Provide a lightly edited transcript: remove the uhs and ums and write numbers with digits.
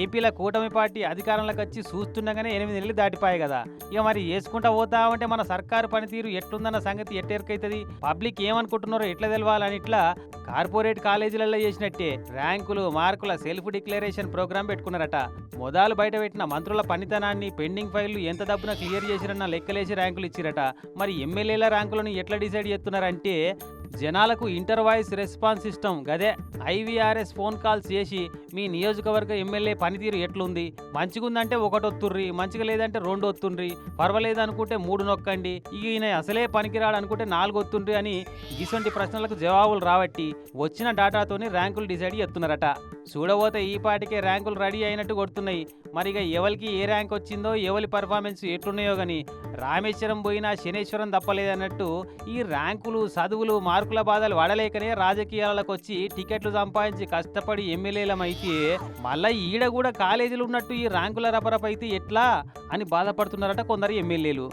ఏపీలో కూటమి పార్టీ అధికారంలోకి వచ్చి చూస్తుండగానే 8 నెలలు దాటిపాయి కదా. ఇక మరి వేసుకుంటా పోతా ఉంటే మన సర్కారు పనితీరు ఎట్లుందన్న సంగతి ఎట్టెరకైతుంది, పబ్లిక్ ఏమనుకుంటున్నారో ఎట్లా తెలవాలని ఇట్లా కార్పొరేట్ కాలేజీలలో చేసినట్టే ర్యాంకులు మార్కుల సెల్ఫ్ డిక్లరేషన్ ప్రోగ్రాం పెట్టుకున్నారట. మొదలు బయట పెట్టిన మంత్రుల పనితనాన్ని, పెండింగ్ ఫైళ్లు ఎంత డబ్బున క్లియర్ చేసిరన్న లెక్కలేసి ర్యాంకులు ఇచ్చిరట. మరి ఎమ్మెల్యేల ర్యాంకులను ఎట్లా డిసైడ్ చేస్తున్నారంటే జనాలకు ఇంటర్ వాయిస్ రెస్పాన్స్ సిస్టమ్ గదే ఐవీఆర్ఎస్ ఫోన్ కాల్స్ చేసి మీ నియోజకవర్గ ఎమ్మెల్యే పనితీరు ఎట్లుంది, మంచిగుందంటే 1 ఒత్తుండ్రి, మంచిగా లేదంటే 2 ఒత్తుండ్రి, పర్వాలేదు అనుకుంటే 3 నొక్కండి, ఈయన అసలే పనికిరాడు అనుకుంటే 4 ఒత్తుండ్రి అని ఇటువంటి ప్రశ్నలకు జవాబులు రాబట్టి వచ్చిన డాటాతోని ర్యాంకులు డిసైడ్ చేస్తున్నారట. చూడబోతే ఈ పాటికే ర్యాంకులు రెడీ అయినట్టు కొడుతున్నాయి. మరిగా ఎవరికి ఏ ర్యాంక్ వచ్చిందో, ఎవరి పర్ఫార్మెన్స్ ఎట్లున్నాయో గాని రామేశ్వరం పోయినా శనేశ్వరం తప్పలేదన్నట్టు ఈ ర్యాంకులు, చదువులు, మార్కుల బాధలు వడలేకనే రాజకీయాలకు వచ్చి టికెట్లు సంపాదించి కష్టపడి ఎమ్మెల్యేలమైతే మళ్ళీ ఈడ కూడా కాలేజీలు ఉన్నట్టు ఈ ర్యాంకుల రపరపైతే ఎట్లా అని బాధపడుతున్నారట కొందరు ఎమ్మెల్యేలు.